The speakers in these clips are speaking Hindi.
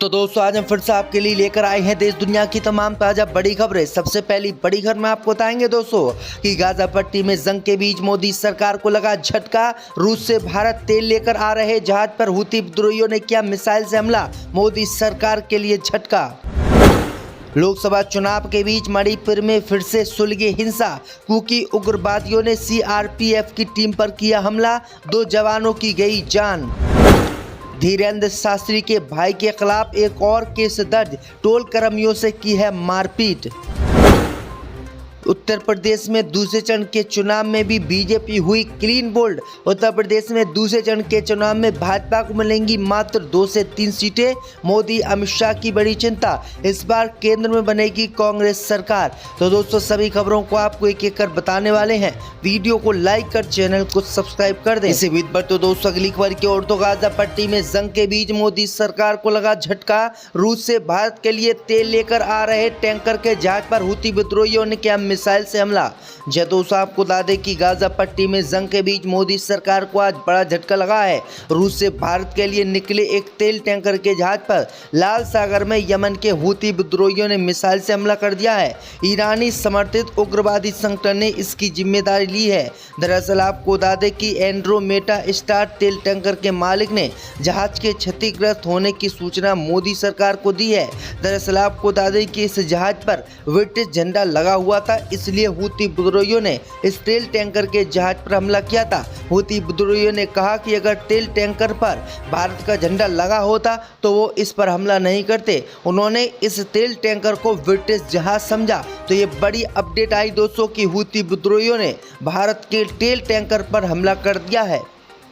तो दोस्तों आज हम फिर से आपके लिए लेकर आए हैं देश दुनिया की तमाम ताजा बड़ी खबरें। सबसे पहली बड़ी खबर में आपको बताएंगे दोस्तों कि गाजा पट्टी में जंग के बीच मोदी सरकार को लगा झटका। रूस से भारत तेल लेकर आ रहे जहाज पर हुती विद्रोहियों ने किया मिसाइल से हमला, मोदी सरकार के लिए झटका। लोकसभा चुनाव के बीच मणिपुर में फिर से सुलगी हिंसा, कुकी उग्रवादियों ने सीआरपीएफ की टीम पर किया हमला, 2 जवानों की गई जान। धीरेन्द्र शास्त्री के भाई के खिलाफ एक और केस दर्ज, टोल कर्मियों से की है मारपीट। उत्तर प्रदेश में दूसरे चरण के चुनाव में भी बीजेपी हुई क्लीन बोल्ड। उत्तर प्रदेश में दूसरे चरण के चुनाव में भाजपा को मिलेंगी मात्र 2 से 3 सीटें, मोदी अमित शाह की बड़ी चिंता, इस बार केंद्र में बनेगी कांग्रेस सरकार। तो दोस्तों सभी खबरों को आपको एक एक कर बताने वाले हैं, वीडियो को लाइक कर चैनल को सब्सक्राइब कर दें। इसी बीच पर तो दोस्तों अगली खबर की ओर तो गाजा पट्टी में जंग के बीच मोदी सरकार को लगा झटका। रूस से भारत के लिए तेल लेकर आ रहे टैंकर के जहाज पर हुती विद्रोहियों ने किया मिसाइल से हमला। दोस्तों आपको बता दें कि गाजा पट्टी में जंग के बीच मोदी सरकार को आज बड़ा झटका लगा है। रूस से भारत के लिए निकले एक तेल टैंकर के जहाज पर लाल सागर में यमन के हुती विद्रोहियों ने मिसाइल से हमला कर दिया है। ईरानी समर्थित उग्रवादी संगठन ने इसकी जिम्मेदारी ली है। दरअसल आपको बता दें कि एंड्रोमेटा स्टार तेल टैंकर के मालिक ने जहाज के क्षतिग्रस्त होने की सूचना मोदी सरकार को दी है। दरअसल आपको बता दें कि इस जहाज पर ब्रिटिश झंडा लगा हुआ था, इसलिए हुती विद्रोहियों ने इस तेल टैंकर के जहाज पर हमला किया था। हुती विद्रोहियों ने कहा कि अगर तेल टैंकर पर भारत का झंडा लगा होता तो वो इस पर हमला नहीं करते। उन्होंने इस तेल टैंकर को ब्रिटिश जहाज समझा। तो ये बड़ी अपडेट आई दोस्तों कि हुती विद्रोहियों ने भारत के तेल टैंकर पर हमला कर दिया है।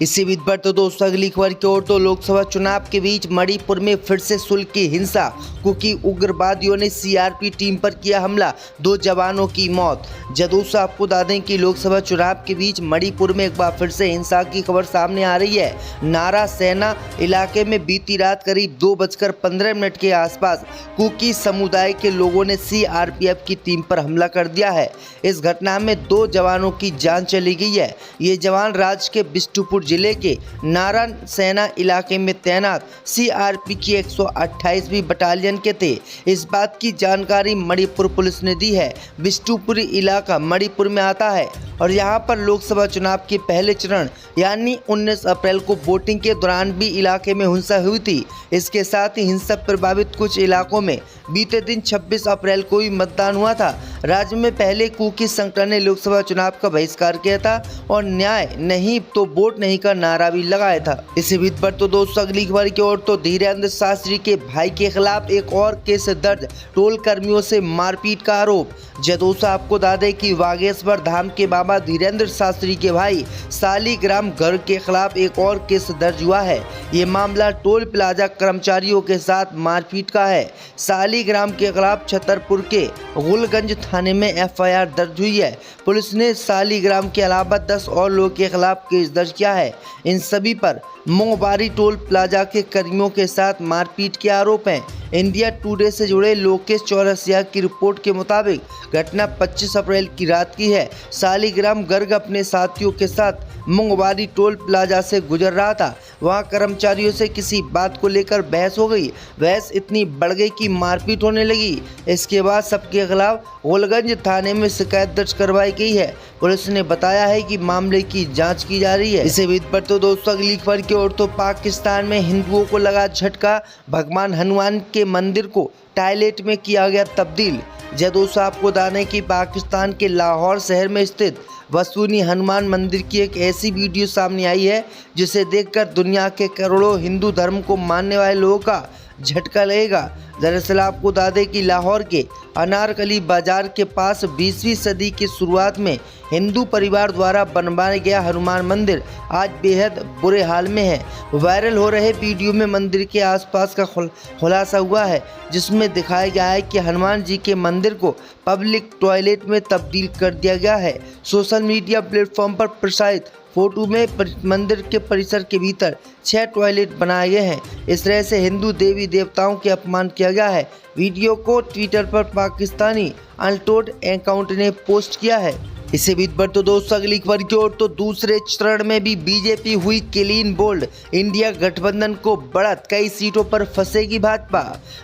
इसी बीच पर तो दोस्तों अगली खबर की ओर तो लोकसभा चुनाव के बीच मणिपुर में फिर से सुलगी हिंसा, कुकी उग्रवादियों ने सीआरपी टीम पर किया हमला, 2 जवानों की मौत। दोस्तों आपको बता दें कि लोकसभा चुनाव के बीच मणिपुर में एक बार फिर से हिंसा की खबर सामने आ रही है। नारा सेना इलाके में बीती रात करीब 2:15 के आसपास कुकी समुदाय के लोगों ने सीआरपीएफ की टीम पर हमला कर दिया है। इस घटना में 2 जवानों की जान चली गई है। ये जवान राज्य के बिष्टुपुर जिले के नारायण सेना इलाके में तैनात सीआरपी की 128वीं बटालियन के थे। इस बात की जानकारी मणिपुर पुलिस ने दी है। बिष्टुपुर इलाका मणिपुर में आता है और यहां पर लोकसभा चुनाव के पहले चरण यानी 19 अप्रैल को वोटिंग के दौरान भी इलाके में हिंसा हुई थी। इसके साथ ही हिंसा प्रभावित कुछ इलाकों में बीते दिन 26 अप्रैल को ही मतदान हुआ था। राज्य में पहले कुकी संगठन ने लोकसभा चुनाव का बहिष्कार किया था और न्याय नहीं तो वोट नहीं का नारा भी लगाया था। इसी बीच पर तो दोस्तों अगली खबर की ओर तो धीरेन्द्र शास्त्री के भाई के खिलाफ एक और केस दर्ज, टोल कर्मियों से मारपीट का आरोप। दोस्तों आपको बता दें कि बागेश्वर धाम के बाबा धीरेन्द्र शास्त्री के भाई सालीग्राम गर्ग के खिलाफ एक और केस दर्ज हुआ है। ये मामला टोल प्लाजा कर्मचारियों के साथ मारपीट का है। सालीग्राम के खिलाफ छतरपुर के गुलगंज थाने में एफआईआर दर्ज हुई है। पुलिस ने सालीग्राम के अलावा 10 और लोगों के खिलाफ केस दर्ज किया है। इन सभी पर मोबारी टोल प्लाजा के कर्मियों के साथ मारपीट के आरोप हैं। इंडिया टुडे से जुड़े लोकेश चौरसिया की रिपोर्ट के मुताबिक घटना 25 अप्रैल की रात की है। सालीग्राम गर्ग अपने साथियों के साथ मुंगवारी टोल प्लाजा से गुजर रहा था। वहां कर्मचारियों से किसी बात को लेकर बहस हो गई। बहस इतनी बढ़ गई कि मारपीट होने लगी। इसके बाद सबके खिलाफ गोलगंज थाने में शिकायत दर्ज करवाई गई है। पुलिस ने बताया है कि मामले की जांच की जा रही है। इसी बीच पर तो दोस्तों अगली खबर की ओर तो पाकिस्तान में हिंदुओं को लगा झटका, भगवान हनुमान के मंदिर को टॉयलेट में किया गया तब्दील। दोस्तों आपको बता दें कि पाकिस्तान के लाहौर शहर में स्थित वसूनी हनुमान मंदिर की एक ऐसी वीडियो सामने आई है जिसे देखकर दुनिया के करोड़ों हिंदू धर्म को मानने वाले लोगों का झटका लगेगा। दरअसल आपको बता दें कि लाहौर के अनारकली बाजार के पास 20वीं सदी की शुरुआत में हिंदू परिवार द्वारा बनवाया गया हनुमान मंदिर आज बेहद बुरे हाल में है। वायरल हो रहे वीडियो में मंदिर के आसपास का खुलासा हुआ है, जिसमें दिखाया गया है कि हनुमान जी के मंदिर को पब्लिक टॉयलेट में तब्दील कर दिया गया है। सोशल मीडिया प्लेटफॉर्म पर प्रसारित फोटो में मंदिर के परिसर के भीतर 6 टॉयलेट बनाए गए हैं। इस तरह से हिंदू देवी देवताओं के अपमान किया गया है। वीडियो को ट्विटर पर पाकिस्तानी अनटोल्ड अकाउंट ने पोस्ट किया है। इसी बीच पर तो दोस्तों अगली खबर की ओर तो दूसरे चरण में भी बीजेपी हुई क्लीन बोल्ड, इंडिया गठबंधन को बढ़त, कई सीटों पर फंसेगी भाजपा।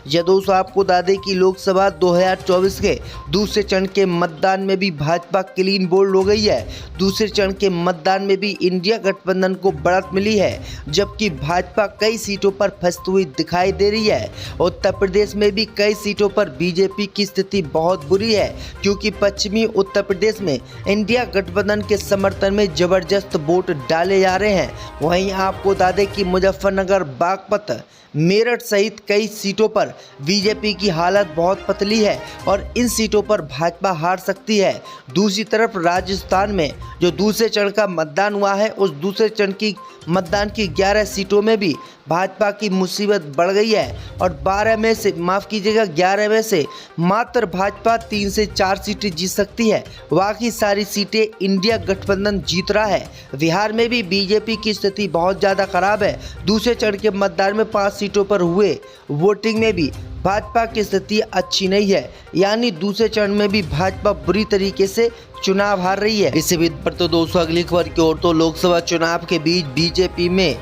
यह दोस्तों आपको बता दें कि लोकसभा 2024 के दूसरे चरण के मतदान में भी भाजपा क्लीन बोल्ड हो गई है। दूसरे चरण के मतदान में भी इंडिया गठबंधन को बढ़त मिली है, जबकि भाजपा कई सीटों पर फंसती हुई दिखाई दे रही है। उत्तर प्रदेश में भी कई सीटों पर बीजेपी की स्थिति बहुत बुरी है, क्योंकि पश्चिमी उत्तर प्रदेश में इंडिया गठबंधन के समर्थन में जबरदस्त वोट डाले जा रहे हैं। वहीं आपको बता दें कि मुजफ्फरनगर, बागपत, मेरठ सहित कई सीटों पर बीजेपी की हालत बहुत पतली है और इन सीटों पर भाजपा हार सकती है। दूसरी तरफ राजस्थान में जो दूसरे चरण का मतदान हुआ है, उस दूसरे चरण की मतदान की 11 सीटों में भी भाजपा की मुसीबत बढ़ गई है और 11 में से मात्र भाजपा 3 से 4 सीटें जीत सकती है। बाकी सारी सीटें इंडिया गठबंधन जीत रहा है। बिहार में भी बीजेपी की स्थिति बहुत ज़्यादा खराब है। दूसरे चरण के मतदान में 5 सीटों पर हुए वोटिंग में भी भाजपा की स्थिति अच्छी नहीं है, यानी दूसरे चरण में भी भाजपा बुरी तरीके से चुनाव हार रही है। इसी बीच पर तो दोस्तों अगली खबर की ओर तो लोकसभा चुनाव के बीच बीजेपी में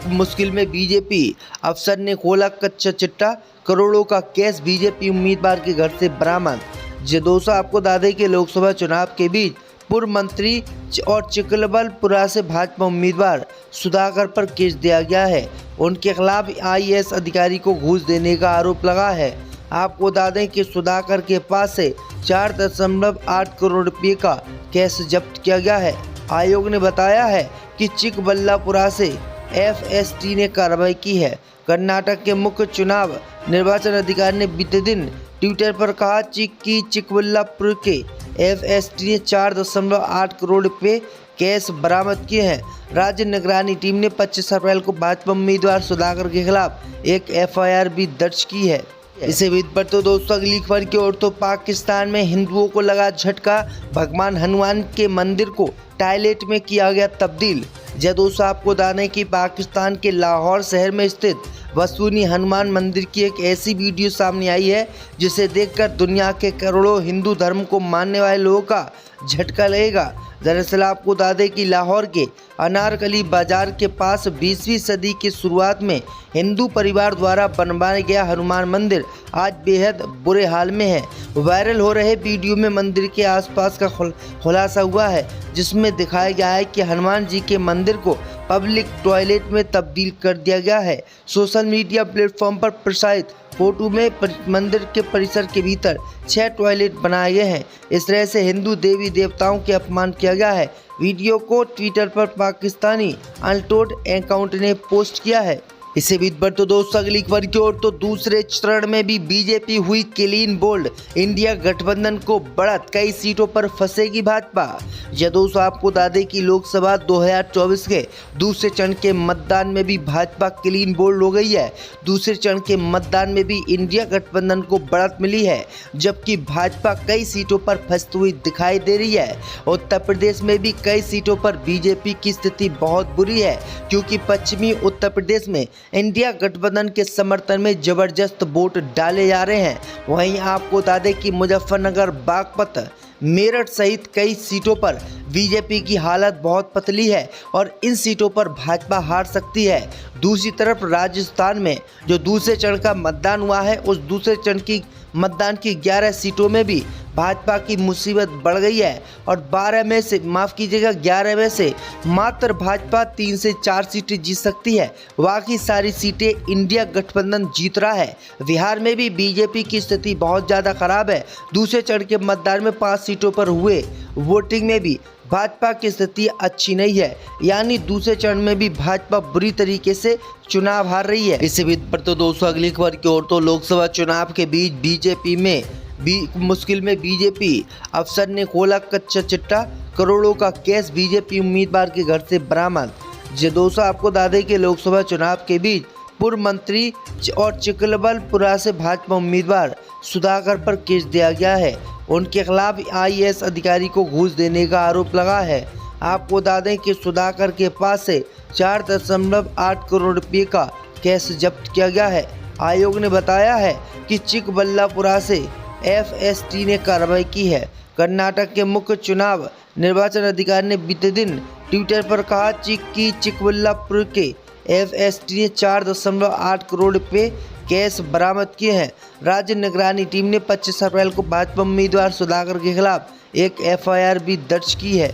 मुश्किल में बीजेपी अफसर ने खोला कच्चा चिट्ठा, करोड़ों का कैश बीजेपी उम्मीदवार के घर से बरामद। जो दोस्तों आपको बता दें कि लोकसभा चुनाव के बीच पूर्व मंत्री और चिकलबलपुरा से भाजपा उम्मीदवार सुधाकर पर केस दिया गया है। उनके खिलाफ IAS अधिकारी को घूस देने का आरोप लगा है। आपको बता दें कि सुधाकर के पास से 4.8 करोड़ रुपये का कैश जब्त किया गया है। आयोग ने बताया है कि चिकबल्लापुरा से FST ने कार्रवाई की है। कर्नाटक के मुख्य चुनाव निर्वाचन अधिकारी ने बीते दिन ट्विटर पर कहा कि चिकबल्लापुर के FST ने 4.8 करोड़ रुपये कैश बरामद किए हैं। राज्य निगरानी टीम ने 25 अप्रैल को भाजपा उम्मीदवार सुधाकर के खिलाफ एक FIR भी दर्ज की है। इसी बीच पर तो दोस्तों अगली खबर की ओर तो पाकिस्तान में हिंदुओं को लगा झटका, भगवान हनुमान के मंदिर को टॉयलेट में किया गया तब्दील। जय दोस्तों आपको बता दें कि पाकिस्तान के लाहौर शहर में स्थित वसूनी हनुमान मंदिर की एक ऐसी वीडियो सामने आई है, जिसे देखकर दुनिया के करोड़ों हिंदू धर्म को मानने वाले लोगों का झटका लगेगा। दरअसल आपको बता दें कि लाहौर के अनारकली बाजार के पास 20वीं सदी की शुरुआत में हिंदू परिवार द्वारा बनवाया गया हनुमान मंदिर आज बेहद बुरे हाल में है। वायरल हो रहे वीडियो में मंदिर के आसपास का खुलासा हुआ है, जिसमें दिखाया गया है कि हनुमान जी के मंदिर को पब्लिक टॉयलेट में तब्दील कर दिया गया है। सोशल मीडिया प्लेटफॉर्म पर प्रसारित फोटो में मंदिर के परिसर के भीतर 6 टॉयलेट बनाए गए हैं। इस तरह से हिंदू देवी देवताओं के अपमान किया गया है। वीडियो को ट्विटर पर पाकिस्तानी अनटोल्ड अकाउंट ने पोस्ट किया है। इसी बीच पर तो दोस्तों अगली खबर की ओर तो दूसरे चरण में भी बीजेपी हुई क्लीन बोल्ड, इंडिया गठबंधन को बढ़त, कई सीटों पर फंसेगी भाजपा। यह दोस्तों आपको बता दें कि लोकसभा 2024 के दूसरे चरण के मतदान में भी भाजपा क्लीन बोल्ड हो गई है। दूसरे चरण के मतदान में भी इंडिया गठबंधन को बढ़त मिली है, जबकि भाजपा कई सीटों पर फंसती हुई दिखाई दे रही है। उत्तर प्रदेश में भी कई सीटों पर बीजेपी की स्थिति बहुत बुरी है, क्योंकि पश्चिमी उत्तर प्रदेश में इंडिया गठबंधन के समर्थन में जबरदस्त वोट डाले जा रहे हैं। वहीं आपको बता दें कि मुजफ्फरनगर, बागपत, मेरठ सहित कई सीटों पर बीजेपी की हालत बहुत पतली है और इन सीटों पर भाजपा हार सकती है। दूसरी तरफ राजस्थान में जो दूसरे चरण का मतदान हुआ है, उस दूसरे चरण की मतदान की 11 सीटों में भी भाजपा की मुसीबत बढ़ गई है और 11 में से मात्र भाजपा 3 से 4 सीटें जीत सकती है। बाकी सारी सीटें इंडिया गठबंधन जीत रहा है। बिहार में भी बीजेपी की स्थिति बहुत ज़्यादा खराब है। दूसरे चरण के मतदान में 5 सीटों पर हुए वोटिंग में भी भाजपा की स्थिति अच्छी नहीं है, यानी दूसरे चरण में भी भाजपा बुरी तरीके से चुनाव हार रही है। इसी बीच पर तो दोस्तों अगली खबर की ओर तो लोकसभा चुनाव के बीच बीजेपी में मुश्किल में बीजेपी अफसर ने खोला कच्चा चिट्ठा, करोड़ों का कैश बीजेपी उम्मीदवार के घर से बरामद। जो दोस्तों आपको बता दें कि लोकसभा चुनाव के बीच पूर्व मंत्री और चिकलबलपुरा से भाजपा उम्मीदवार सुधाकर पर केस दिया गया है। उनके खिलाफ IAS अधिकारी को घूस देने का आरोप लगा है। आपको बता दें कि सुधाकर के पास से 4.8 करोड़ रुपये का कैश जब्त किया गया है। आयोग ने बताया है कि चिकबल्लापुरा से FST ने कार्रवाई की है। कर्नाटक के मुख्य चुनाव निर्वाचन अधिकारी ने बीते दिन ट्विटर पर कहा कि चिकबल्लापुर के FST ने 4.8 करोड़ रुपये कैश बरामद किए हैं। राज्य निगरानी टीम ने 25 अप्रैल को भाजपा उम्मीदवार सुधाकर के खिलाफ एक FIR भी दर्ज की है।